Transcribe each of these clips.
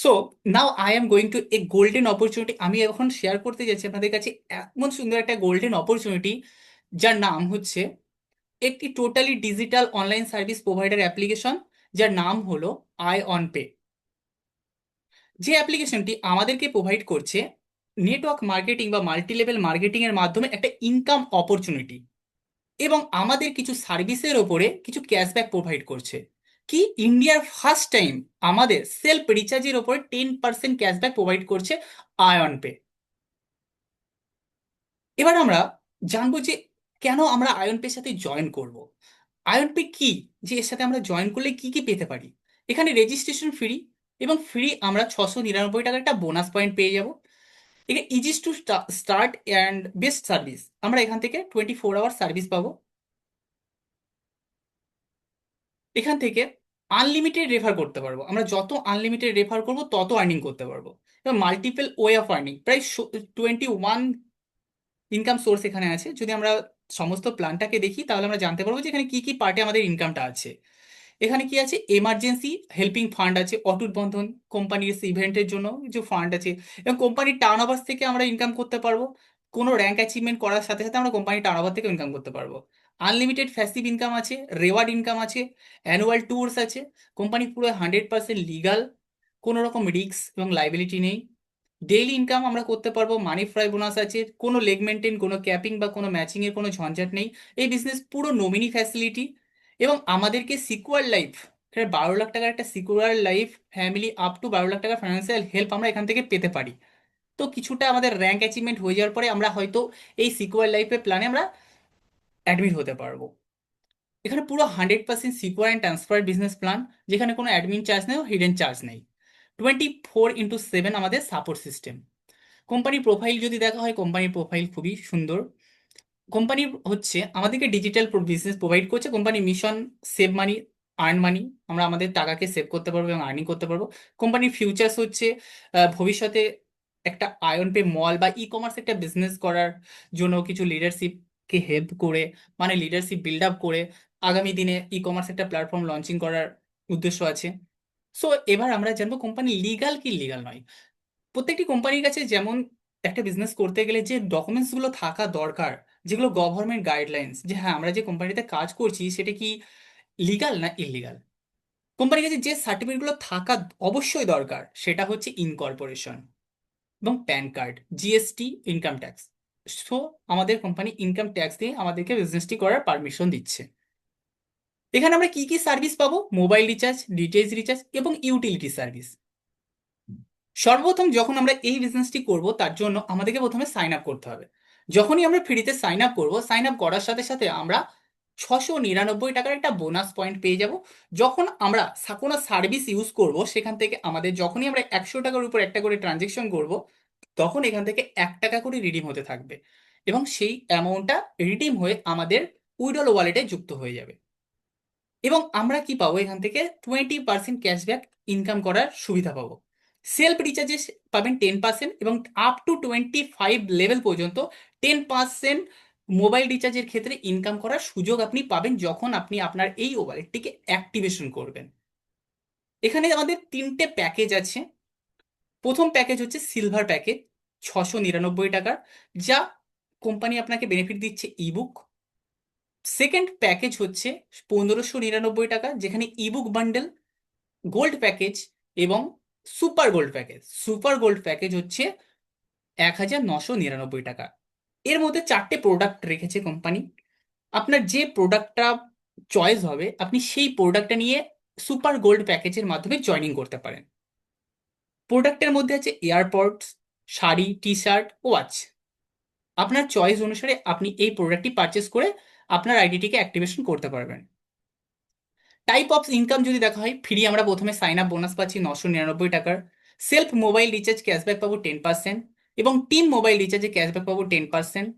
So now I am going to A golden opportunity. আমি এখন share করতে যাচ্ছি আপনাদের কাছে এমন সুন্দর একটা গোল্ডেন অপরচুনিটি, যার নাম হচ্ছে একটি totally digital online service provider application, যার নাম হলো আই অন পে। যে অ্যাপ্লিকেশনটি আমাদেরকে প্রোভাইড করছে নেটওয়ার্ক মার্কেটিং বা মাল্টি লেভেল মার্কেটিং এর মাধ্যমে একটা ইনকাম অপরচুনিটি, এবং আমাদের কিছু সার্ভিসের ওপরে কিছু ক্যাশব্যাক প্রোভাইড করছে। কি, ইন্ডিয়ার ফার্স্ট টাইম আমাদের সেলফ রিচার্জের ওপরে 10% ক্যাশব্যাক প্রোভাইড করছে আয়ন পে। এবার আমরা জানবো যে কেন আমরা আয়ন পের সাথে জয়েন করব। আয়ন পে কি, যে এর সাথে আমরা জয়েন করলে কি কি পেতে পারি। এখানে রেজিস্ট্রেশন ফ্রি, এবং ফ্রি আমরা 699 টাকার একটা বোনাস পয়েন্ট পেয়ে যাব। এখানে Aegis to start and best service, আমরা এখান থেকে 24 আওয়ার সার্ভিস পাবো। এখান থেকে আনলিমিটেড রেফার করতে পারবো, আমরা যত আনলিমিটেড রেফার করব তত আর্নিং করতে পারবো। এবং মাল্টিপল ওয়ে অফ আর্নিং, প্রায় 21 ইনকাম সোর্স এখানে আছে। যদি আমরা সমস্ত প্ল্যানটাকে দেখি তাহলে আমরা জানতে পারবো যে এখানে কি কি পার্টে আমাদের ইনকামটা আছে। এখানে কি আছে, এমার্জেন্সি হেল্পিং ফান্ড আছে, অটুট বন্ধন কোম্পানির ইভেন্টের জন্য কিছু ফান্ড আছে, এবং কোম্পানির টার্ন ওভার থেকে আমরা ইনকাম করতে পারবো। কোনো র্যাঙ্ক অ্যাচিভমেন্ট করার সাথে সাথে আমরা কোম্পানির টার্ন ওভার থেকে ইনকাম করতে পারবো। আনলিমিটেড ফ্যাসিভ ইনকাম আছে, রেওয়ার্ড ইনকাম আছে, অ্যানুয়াল ট্যুরস আছে। কোম্পানি পুরো 100% লিগাল, কোনো রকম রিস্ক এবং লাইবিলিটি নেই। ডেইলি ইনকাম আমরা করতে পারবো, মানি ফ্রাই বোনাস আছে, কোনো লেগ মেনটেন, কোনো ক্যাপিং বা কোনো ম্যাচিং এর কোনো ঝঞ্ঝাট নেই। এই বিজনেস পুরো নমিনি ফ্যাসিলিটি, এবং আমাদেরকে সিকিউর লাইফ, 12 লাখ টাকার একটা secure life family up to 12 lakh টাকার ফাইন্যান্সিয়াল হেল্প আমরা এখান থেকে পেতে পারি। তো কিছুটা আমাদের র্যাঙ্ক অ্যাচিভমেন্ট হয়ে যাওয়ার পরে আমরা হয়তো এই সিকিউর লাইফের প্ল্যানে আমরা অ্যাডমিট হতে পারবো। এখানে পুরো 100% secure and transfer business plan, যেখানে কোনো অ্যাডমিন চার্জ নেই, হিডেন চার্জ নেই। 24x7 আমাদের সাপোর্ট সিস্টেম। কোম্পানির প্রোফাইল যদি দেখা হয়, কোম্পানির প্রোফাইল খুবই সুন্দর। কোম্পানি হচ্ছে আমাদেরকে ডিজিটাল বিজনেস প্রোভাইড করছে। কোম্পানির মিশন সেভ মানি, আর্ন মানি, আমরা আমাদের টাকাকে সেভ করতে পারবো এবং আর্নিং করতে পারবো। কোম্পানির ফিউচার্স হচ্ছে ভবিষ্যতে একটা আয়ন পে মল বা ই কমার্স একটা বিজনেস করার জন্য কিছু লিডারশিপকে হেল্প করে, মানে লিডারশিপ বিল্ড আপ করে আগামী দিনে ই কমার্স একটা প্ল্যাটফর্ম লঞ্চিং করার উদ্দেশ্য আছে। সো এবার আমরা জানবো কোম্পানি লিগাল কি লিগাল নয়। প্রত্যেকটি কোম্পানির কাছে যেমন একটা বিজনেস করতে গেলে যে ডকুমেন্টস গুলো থাকা দরকার, যেগুলো গভর্নমেন্ট গাইডলাইন্স, যে হ্যাঁ আমরা যে কোম্পানিতে কাজ করছি সেটা কি লিগাল না ইলিগাল। কোম্পানির কাছে যে সার্টিফিকেটগুলো থাকা অবশ্যই দরকার সেটা হচ্ছে ইনকর্পোরেশন এবং pan card, GST, income tax. So আমাদের কোম্পানি ইনকাম ট্যাক্স দিয়ে আমাদেরকে বিজনেসটি করার পারমিশন দিচ্ছে। এখানে আমরা কি কি সার্ভিস পাবো, মোবাইল রিচার্জ, ডিটিএইচ রিচার্জ এবং ইউটিলিটি সার্ভিস। সর্বপ্রথম যখন আমরা এই বিজনেসটি করব তার জন্য আমাদেরকে প্রথমে সাইন আপ করতে হবে। যখনই আমরা ফ্রিতে সাইন আপ করবো, সাইন আপ করার সাথে সাথে আমরা 699 টাকার একটা বোনাস পয়েন্ট পেয়ে যাব। যখন আমরা কোনো সার্ভিস ইউজ করব সেখান থেকে আমাদের, যখনই আমরা 100 টাকার উপর একটা করে ট্রানজেকশন করব, তখন এখান থেকে 1 টাকা করে রিডিম হতে থাকবে, এবং সেই অ্যামাউন্টটা রিডিম হয়ে আমাদের উইডল ওয়ালেটে যুক্ত হয়ে যাবে। এবং আমরা কি পাবো, এখান থেকে 20% ক্যাশব্যাক ইনকাম করার সুবিধা পাবো। সেলফ রিচার্জে পাবেন 10%, এবং আপ টু 25 লেভেল পর্যন্ত 10% মোবাইল রিচার্জের ক্ষেত্রে ইনকাম করার সুযোগ আপনি পাবেন যখন আপনি আপনার এই ওয়ালেটটিকে অ্যাক্টিভেশন করবেন। এখানে আমাদের 3টে প্যাকেজ আছে। প্রথম প্যাকেজ হচ্ছে সিলভার প্যাকেজ, 699 টাকার, যা কোম্পানি আপনাকে বেনিফিট দিচ্ছে ইবুক। সেকেন্ড প্যাকেজ হচ্ছে 1599 টাকা, যেখানে ইবুক বান্ডেল। গোল্ড প্যাকেজ এবং super gold package. Super gold package হচ্ছে 1999 টাকা। এর মধ্যে 4টে প্রোডাক্ট রেখেছে কোম্পানি। আপনার যে প্রোডাক্টটা চয়েস হবে আপনি সেই প্রোডাক্টটা নিয়ে সুপার গোল্ড প্যাকেজের মাধ্যমে জয়নিং করতে পারেন। প্রোডাক্টের মধ্যে আছে AirPods, sari, T shirt, watch. আপনার চয়েস অনুসারে আপনি এই প্রোডাক্টটি পারচেস করে আপনার আইডিটিকে অ্যাক্টিভেশন করতে পারবেন। টাইপ অফ ইনকাম যদি দেখা হয়, ফ্রি আমরা প্রথমে সাইন আপ বোনাস পাচ্ছি 999 টাকার। সেলফ মোবাইল রিচার্জ ক্যাশব্যাক পাবো 10%, এবং টিম মোবাইল রিচার্জে ক্যাশব্যাক পাবো 10%।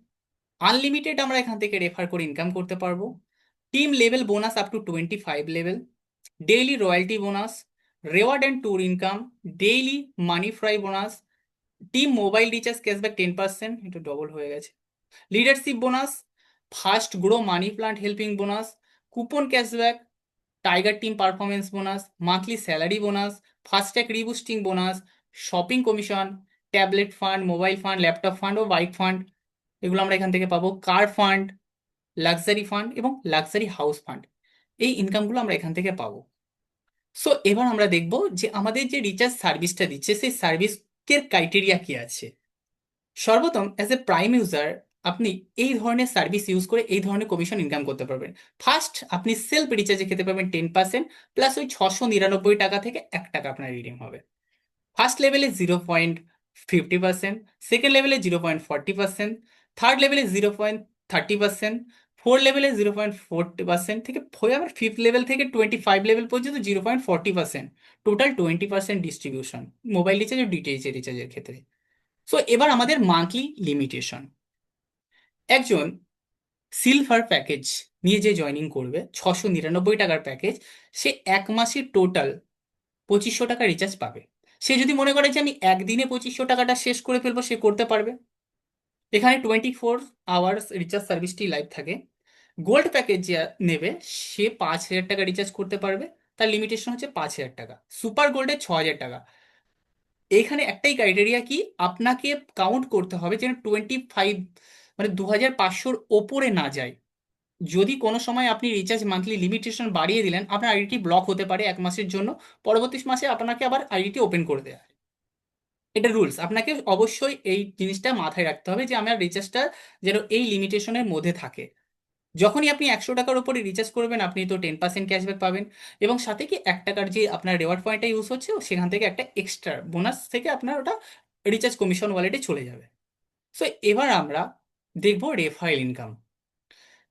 আনলিমিটেড আমরা এখান থেকে রেফার করে ইনকাম করতে পারবো। Team level bonus up to 25 level, daily royalty bonus, reward and tour income, daily money fry bonus, team mobile recharge cashback 10%, এটা ডবল হয়ে গেছে, leadership bonus, fast grow money plant helping bonus, coupon cashback, tiger team performance bonus, monthly salary bonus, FASTag reboosting bonus, shopping commission, tablet fund, mobile fund, laptop fund ও bike fund, এগুলো আমরা এখান থেকে পাবো। Car fund, luxury fund এবং luxury house fund, এই ইনকামগুলো আমরা এখান থেকে পাবো। সো এবার আমরা দেখব যে আমাদের যে রিচার্জ সার্ভিসটা দিচ্ছে সেই সার্ভিসের ক্রাইটেরিয়া কি আছে। সর্বপ্রথম অ্যাজ এ প্রাইম ইউজার আপনি এই ধরনের সার্ভিস ইউজ করে এই ধরনের কমিশন ইনকাম করতে পারবেন। ফার্স্ট, আপনি সেলফ রিচার্জে খেতে পারবেন 10%, প্লাস ওই 699 টাকা থেকে 1 টাকা আপনার রিডিম হবে। ফার্স্ট লেভেলে 0.50%, সেকেন্ড লেভেলে 0.40%, থার্ড লেভেলে 0.30%, ফোর লেভেলে 0.40% থেকে হয়ে আবার ফিফথ লেভেল থেকে 25 লেভেল পর্যন্ত 0.40%, টোটাল 20% ডিস্ট্রিবিউশন মোবাইল রিচার্জ ও ডিটিএইচ রিচার্জের ক্ষেত্রে। সো এবার আমাদের মান্থলি লিমিটেশন। একজন সিলভার প্যাকেজ নিয়ে যে জয়নিং করবে 699 টাকার প্যাকেজ, সে 1 মাসের টোটাল 2500 টাকা রিচার্জ পাবে। সে যদি মনে করে যে আমি একদিনে 2500 টাকাটা শেষ করে ফেলবো, সে করতে পারবে। এখানে 24 আওয়ার্স রিচার্জ সার্ভিসটি লাইভ থাকে। গোল্ড প্যাকেজ যে নেবে সে 5000 টাকা রিচার্জ করতে পারবে, তার লিমিটেশন হচ্ছে 5000 টাকা। সুপার গোল্ডে 6000 টাকা। এখানে একটাই ক্রাইটেরিয়া কি, আপনাকে কাউন্ট করতে হবে যেন 25, মানে 2500-র ওপরে না যায়। যদি কোনো সময় আপনি রিচার্জ মান্থলি লিমিটেশন বাড়িয়ে দিলেন, আপনার আইডিটি ব্লক হতে পারে 1 মাসের জন্য, পরবর্তী মাসে আপনাকে আবার আইডিটি ওপেন করে দেওয়া হয়। এটা রুলস, আপনাকে অবশ্যই এই জিনিসটা মাথায় রাখতে হবে যে আমার রিচার্জটা যেন এই লিমিটেশনের মধ্যে থাকে। যখনই আপনি 100 টাকার উপরে রিচার্জ করবেন আপনি তো 10% ক্যাশব্যাক পাবেন, এবং সাথে কি 1 টাকার যে আপনার রেওয়ার্ড পয়েন্টটা ইউজ হচ্ছে সেখান থেকে একটা এক্সট্রা বোনাস থেকে আপনার ওটা রিচার্জ কমিশন ওয়ালেটে চলে যাবে। সো এবার আমরা দেখবো রেফারেল ইনকাম।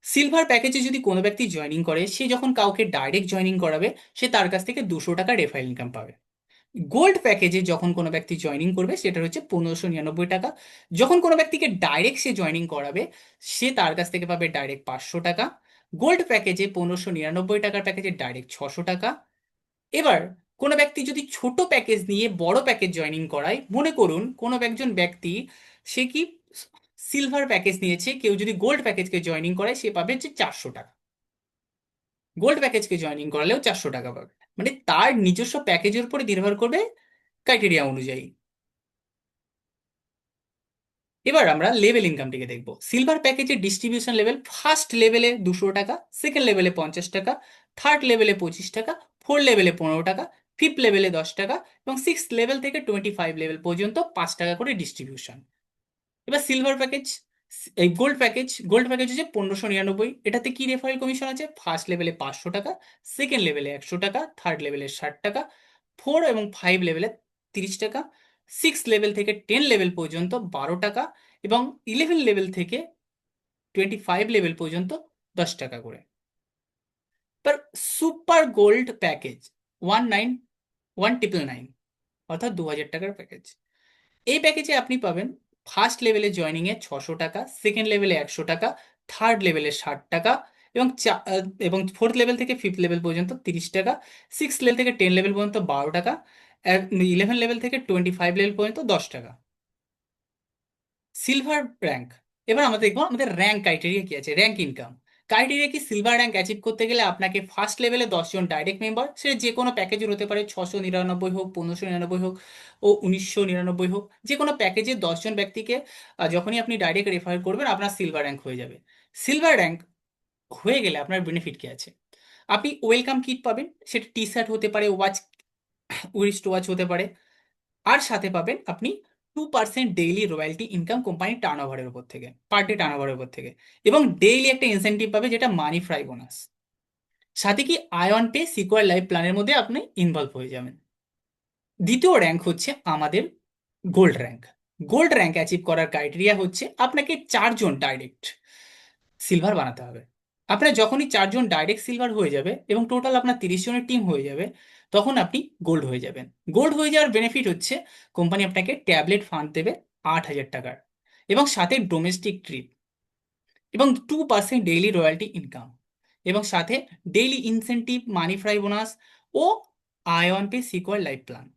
সিলভার প্যাকেজে যদি কোনো ব্যক্তি জয়েনিং করে, সে যখন কাউকে ডাইরেক্ট জয়েনিং করাবে সে তার কাছ থেকে 200 টাকা রেফারেল ইনকাম পাবে। গোল্ড প্যাকেজে যখন কোনো ব্যক্তি জয়েনিং করবে সেটা হচ্ছে 1599 টাকা। যখন কোনো ব্যক্তিকে ডাইরেক্ট সে জয়েনিং করাবে সে তার কাছ থেকে পাবে ডাইরেক্ট 500 টাকা। গোল্ড প্যাকেজে 1599 টাকার প্যাকেজে ডাইরেক্ট 600 টাকা। এবার কোনো ব্যক্তি যদি ছোট প্যাকেজ নিয়ে বড় প্যাকেজ জয়েনিং করায়, মনে করুন কোনো একজন ব্যক্তি সে কি সিলভার প্যাকেজ নিয়েছে, কেউ যদি গোল্ড প্যাকেজকে জয়েনিং করায় সে পাবে যে 400 টাকা। গোল্ড প্যাকেজকে জয়েনিং করালেও 400 টাকা পাবে, মানে তার নিজস্ব প্যাকেজের উপরে নির্ভর করবে ক্রাইটেরিয়া অনুযায়ী। এবার আমরা লেভেল ইনকামটিকে দেখব। সিলভার প্যাকেজের ডিস্ট্রিবিউশন লেভেল, ফার্স্ট লেভেলে 200 টাকা, সেকেন্ড লেভেলে 50 টাকা, থার্ড লেভেলে 25 টাকা, ফোর্থ লেভেলে 15 টাকা, ফিফথ লেভেলে 10 টাকা এবং সিক্স লেভেল থেকে 25 লেভেল পর্যন্ত 5 টাকা করে ডিস্ট্রিবিউশন। এবার সিলভার প্যাকেজ, এই গোল্ড প্যাকেজ হচ্ছে 1599, এটাতে কি রেফারেল কমিশন আছে, ফার্স্ট লেভেলে 500 টাকা, সেকেন্ড লেভেলে 100 টাকা, থার্ড লেভেলে 60 টাকা, ফোর এবং ফাইভ লেভেলে 30 টাকা, সিক্স লেভেল থেকে 10 লেভেল পর্যন্ত 12 টাকা এবং 11 লেভেল থেকে 25 লেভেল পর্যন্ত 10 টাকা করে। এবার সুপার গোল্ড প্যাকেজ 19,999, অর্থাৎ 2000 টাকার প্যাকেজ। এই প্যাকেজে আপনি পাবেন ফার্স্ট লেভেলে জয়নিং এ 600 টাকা, সেকেন্ড লেভেলে 100 টাকা, থার্ড লেভেলে 60 টাকা এবং এবং ফোর্থ লেভেল থেকে ফিফথ লেভেল পর্যন্ত 30 টাকা, সিক্স লেভেল থেকে 10 লেভেল পর্যন্ত 12 টাকা, 11 লেভেল থেকে 25 লেভেল পর্যন্ত 10 টাকা। Silver rank. এবার আমরা দেখবো আমাদের র্যাঙ্ক ক্রাইটেরিয়া কি আছে, র্যাঙ্ক ইনকাম ক্রাইটেরিয়া কি। সিলভার র্যাঙ্ক অ্যাচিভ করতে গেলে আপনাকে ফার্স্ট লেভেলে 10 জন ডাইরেক্ট মেম্বার, সে যে কোনো প্যাকেজের হতে পারে, 699 হোক, 1599 হোক ও 1999 হোক, যে কোনো প্যাকেজে 10 জন ব্যক্তিকে যখনই আপনি ডাইরেক্ট রেফার করবেন আপনার সিলভার র্যাঙ্ক হয়ে যাবে। সিলভার র্যাঙ্ক হয়ে গেলে আপনার বেনিফিট কি আছে, আপনি ওয়েলকাম কিট পাবেন, সেটা টি শার্ট হতে পারে, ওয়াচ, উইস্ট ওয়াচ হতে পারে। আর সাথে পাবেন আপনি 2% ডেইলি রয়্যালটি ইনকাম কোম্পানির টার্নওভারের উপর থেকে, পার ডে টার্নওভারের উপর থেকে, এবং ডেইলি একটা ইনসেন্টিভ পাবে যেটা মানি ফ্রাই বোনাস। সাথে কি আয়ন পে সিকিউর লাইফ প্ল্যানের মধ্যে আপনি ইনভলভ হয়ে যাবেন। দ্বিতীয় র্যাঙ্ক হচ্ছে আমাদের gold rank. Gold rank achieve করার ক্রাইটেরিয়া হচ্ছে আপনাকে 4 জন ডাইরেক্ট সিলভার বানাতে হবে। আপনার যখনই 4 জন ডাইরেক্ট সিলভার হয়ে যাবে এবং টোটাল আপনার 30 জনের টিম হয়ে যাবে, তখন আপনি গোল্ড হয়ে যাবেন। গোল্ড হয়ে যাওয়ার বেনিফিট হচ্ছে কোম্পানি আপনাকে ট্যাবলেট ফান্ড দেবে 8,000 টাকার, এবং সাথে ডোমেস্টিক ট্রিপ, এবং 2% ডেইলি রয়্যালটি ইনকাম, এবং সাথে daily incentive, money fry bonus ও ion pay secure life plan.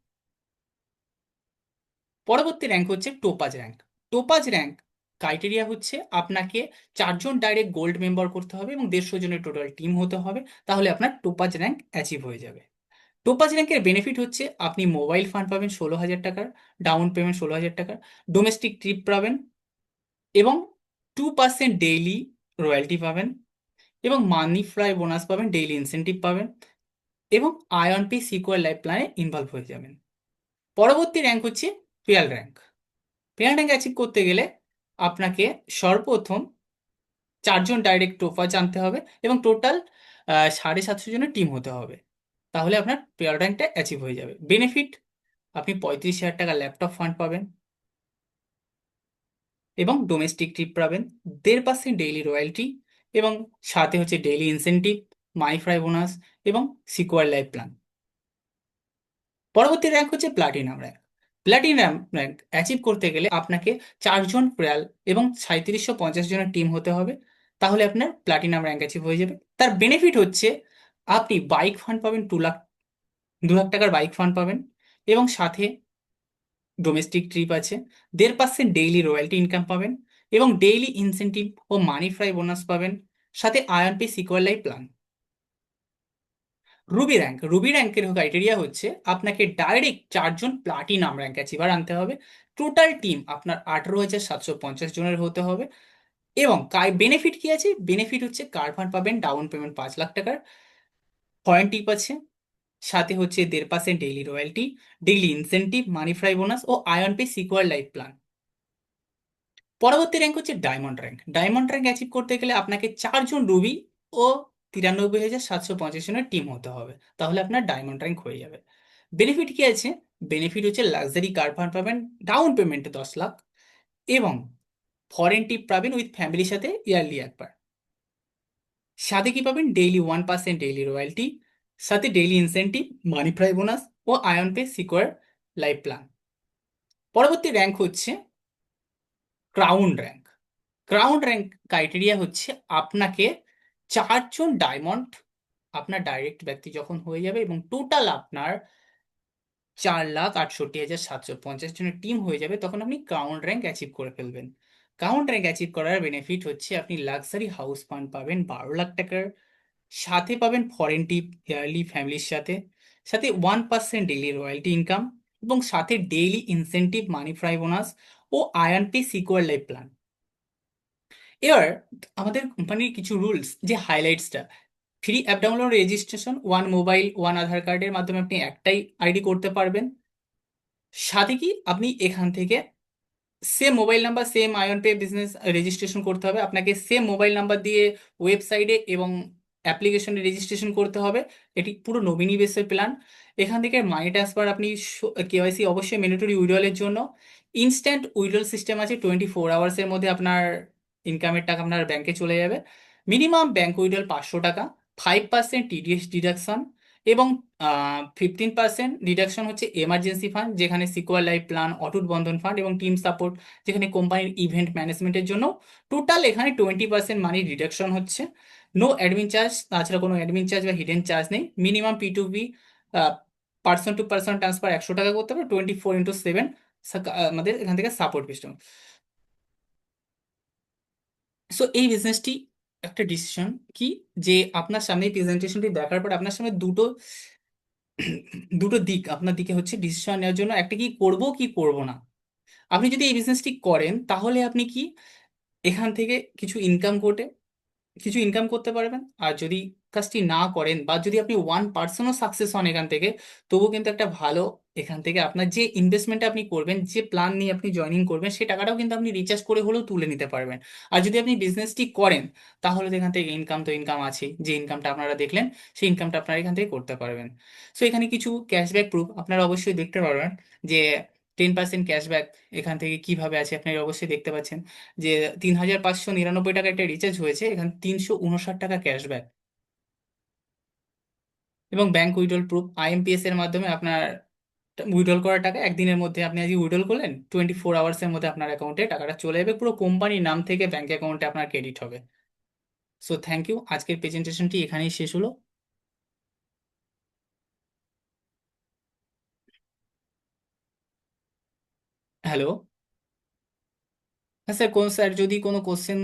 পরবর্তী র্যাঙ্ক হচ্ছে topaz rank. Topaz rank criteria হচ্ছে আপনাকে 4জন ডাইরেক্ট গোল্ড মেম্বার করতে হবে এবং 150 জনের টোটাল টিম হতে হবে, তাহলে আপনার টোপাজ র্যাঙ্ক অ্যাচিভ হয়ে যাবে। টোপাজ র্যাঙ্কের বেনিফিট হচ্ছে আপনি মোবাইল ফান্ড পাবেন 16,000 টাকার, ডাউন পেমেন্ট 16,000 টাকার, ডোমেস্টিক ট্রিপ পাবেন, এবং 2% ডেইলি রয়্যালটি পাবেন, এবং মানি ফ্রাই বোনাস পাবেন, ডেইলি ইনসেনটিভ পাবেন, এবং আয়ন পে সিকিউর লাইফ প্ল্যানে ইনভলভ হয়ে যাবেন। পরবর্তী র্যাঙ্ক হচ্ছে pair rank. Pair rank achieve করতে গেলে আপনাকে সর্বপ্রথম 4জন ডাইরেক্ট টোপাজ আনতে হবে এবং টোটাল 750 জনের টিম হতে হবে, তাহলে আপনার পেয়ার র্যাঙ্কটা অ্যাচিভ হয়ে যাবে। বেনিফিট, আপনি 35,000 টাকা ল্যাপটপ ফান্ড পাবেন, এবং ডোমেস্টিক ট্রিপ পাবেন, 1.5% ডেইলি রয়্যালটি, এবং সাথে হচ্ছে ডেইলি ইনসেনটিভ, মাই ফ্রাই বোনাস, এবং সিকিউর লাইফ প্ল্যান। পরবর্তী র্যাঙ্ক হচ্ছে platinum rank. Platinum rank achieve করতে গেলে আপনাকে 4জন প্রাল এবং 3750 জনের টিম হতে হবে, তাহলে আপনার প্লাটিনাম র্যাঙ্ক অ্যাচিভ হয়ে যাবে। তার বেনিফিট হচ্ছে আপনি বাইক ফান্ড পাবেন 2 লাখ, 2 লাখ টাকার বাইক ফান্ড পাবেন, এবং সাথে ডোমেস্টিক ট্রিপ আছে, 1.5% ডেইলি রয়্যালটি ইনকাম পাবেন, এবং ডেইলি ইনসেনটিভ ও মানি ফ্রাই বোনাস পাবেন, সাথে ion pay secure life plan. Ruby র্যাঙ্কের ক্রাইটেরিয়া হচ্ছে আপনাকে ডাইরেক্ট 4জন প্লাটিনাম র্যাঙ্ক অ্যাচিভার আনতে হবে, টোটাল টিম আপনার 18,750 জনের হতে হবে, এবং বেনিফিট কি আছে? বেনিফিট হচ্ছে কার ফান্ড পাবেন, ডাউন পেমেন্ট 5 লাখ টাকার, ফরেন টিপ আছে, সাথে হচ্ছে 1.5% daily royalty, daily incentive, money fry bonus ও ion pay secure life plan. পরবর্তী র্যাঙ্ক হচ্ছে diamond rank. Diamond rank achieve করতে গেলে আপনাকে 4জন রুবি ও 93,750 জনের টিম হতে হবে, তাহলে আপনার ডায়মন্ড র্যাঙ্ক হয়ে যাবে। বেনিফিট কি আছে? বেনিফিট হচ্ছে লাক্সারি কার ফান্ড পাবেন, ডাউন পেমেন্টে 10 লাখ, এবং ফরেন টিপ পাবেন উইথ ফ্যামিলির সাথে ইয়ারলি একবার। সাথে কি পাবেন? ডেইলি 1% ডেইলি রয়্যালটি, সাথে daily incentive, money fry bonus ও ion pay secure life plan. পরবর্তী র্যাঙ্ক হচ্ছে crown rank. Crown rank criteria হচ্ছে আপনাকে 4জন ডায়মন্ড আপনার ডাইরেক্ট ব্যক্তি যখন হয়ে যাবে এবং টোটাল আপনার 4,68,750 জনের টিম হয়ে যাবে, তখন আপনি ক্রাউন র্যাঙ্ক অ্যাচিভ করে ফেলবেন। ক্রাউন র্যাঙ্ক অ্যাচিভ করার বেনিফিট হচ্ছে আপনি লাক্সারি হাউস ফান্ড পাবেন 12 লাখ টাকার, সাথে পাবেন ফরেন টিপ ইয়ারলি ফ্যামিলির সাথে, সাথে 1% ডেইলি রয়্যালটি ইনকাম, এবং সাথে daily incentive, money fry bonus ও ion pay secure life plan. এবার আমাদের কোম্পানির কিছু রুলস, যে হাইলাইটসটা: free app download, registration, one mobile one Aadhaar কার্ডের মাধ্যমে আপনি একটাই আইডি করতে পারবেন, সাথে কি আপনি এখান থেকে same mobile number, same ion pay business registration করতে হবে, আপনাকে সেম মোবাইল নাম্বার দিয়ে ওয়েবসাইটে এবং অ্যাপ্লিকেশনে রেজিস্ট্রেশন করতে হবে। এটি পুরো নমিনি বেসের প্ল্যান। এখান থেকে মানি ট্রান্সফার আপনি, কেওয়াইসি অবশ্যই ম্যান্ডেটরি উইড্রলের জন্য, ইনস্ট্যান্ট উইড্রল সিস্টেম আছে, 24 আওয়ার্সের মধ্যে আপনার ইনকামের টাকা আপনার ব্যাংকে চলে যাবে। মিনিমাম ব্যাংক উইড্রল 500 টাকা, 5% টিডিএস ডিডাকশন, এবং 15% ডিডাকশন হচ্ছে এমার্জেন্সি ফান্ড, যেখানে সিকিউর লাইফ প্ল্যান, অটুট বন্ধন ফান্ড এবং টিম সাপোর্ট, যেখানে কোম্পানির ইভেন্ট ম্যানেজমেন্টের জন্য। টোটাল এখানে 20% মানি ডিডাকশন হচ্ছে। নো অ্যাডমিন চার্জ, তাছাড়া কোনো অ্যাডমিন চার্জ বা হিডেন চার্জ নেই। Minimum P2P, person to person transfer 100 টাকা করতে হবে, 24x7 আমাদের এখান থেকে সাপোর্ট সিস্টেম। সো এই বিজনেসটি একটা ডিসিশন কি, যে আপনার সামনে প্রেজেন্টেশনটি দেখার পর আপনার সামনে দুটো দুটো দিক আপনার দিকে হচ্ছে ডিসিশন নেওয়ার জন্য, একটা কি করব কি করব না। আপনি যদি এই বিজনেসটি করেন তাহলে আপনি কি এখান থেকে কিছু ইনকাম করতে পারবেন, আর যদি কাজটি না করেন বা যদি আপনি 1%ও সাকসেস হন এখান থেকে, তবুও কিন্তু একটা ভালো, এখান থেকে আপনার যে ইনভেস্টমেন্টটা আপনি করবেন, যে প্ল্যান নিয়ে আপনি জয়েনিং করবেন, সেই টাকাটাও কিন্তু আপনি রিচার্জ করে হলেও তুলে নিতে পারবেন। আর যদি আপনি বিজনেসটি করেন, তাহলে তো এখান থেকে ইনকাম তো ইনকাম আছে, যে ইনকামটা আপনারা দেখলেন সেই ইনকামটা আপনারা এখান থেকে করতে পারবেন। সো এখানে কিছু ক্যাশব্যাক প্রুফ আপনারা অবশ্যই দেখতে পারবেন, যে 10% ক্যাশব্যাক এখান থেকে কিভাবে আছে আপনারা অবশ্যই দেখতে পাচ্ছেন, যে 3,599 টাকা একটা রিচার্জ হয়েছে, এখানে 359 টাকা ক্যাশব্যাক। এবং ব্যাংক উইথড্রল প্রুফ আইএমপিএস এর মাধ্যমে আপনার উইথড্রল করার টাকা একদিনের মধ্যে, আপনি আজকে উইথড্রল করলেন, 24 আওয়ার্সের মধ্যে আপনার অ্যাকাউন্টে টাকাটা চলে যাবে, পুরো কোম্পানির নাম থেকে ব্যাংক অ্যাকাউন্টে আপনার ক্রেডিট হবে। সো থ্যাংক ইউ, আজকের প্রেজেন্টেশনটি এখানেই শেষ হলো। হ্যালো। হ্যাঁ স্যার, কোন স্যার যদি কোনো কোশ্চেন